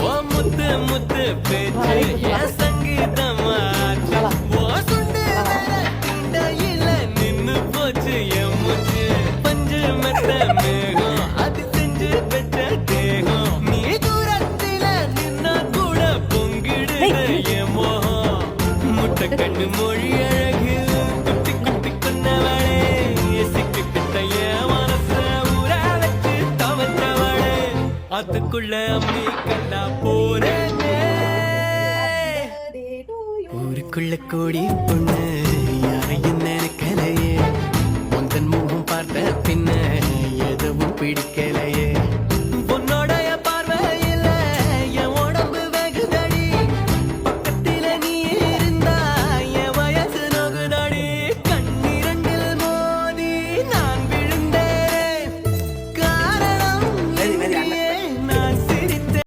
ஓ முத்து முத்து பேச்சு என் சங்கீதமாச்சு ஓ சுண்டு கையில நின்னு போச்சு என் மூச்சு பஞ்சு மெத்த மேகம் அது செஞ்சு பெற்ற தேகம் நீ தூரத்தில நின்னா கூட பொங்கிடுது என் மோகம் முட்டை கண்ணு மொழி அழகு குட்டி குட்டி கொண்டவளே சிக்கு கிட்ட என் மனச ஊற வச்சு தவச்சவளே அதுக்குள்ள அம்மி கண்டா போறேனே ஊருக்குள்ள கூடி பொண்ணு யாரையும் நினைக்கலையே உந்தன் முகம் பார்த்த பின்ன எதுவும் பிடிக்கல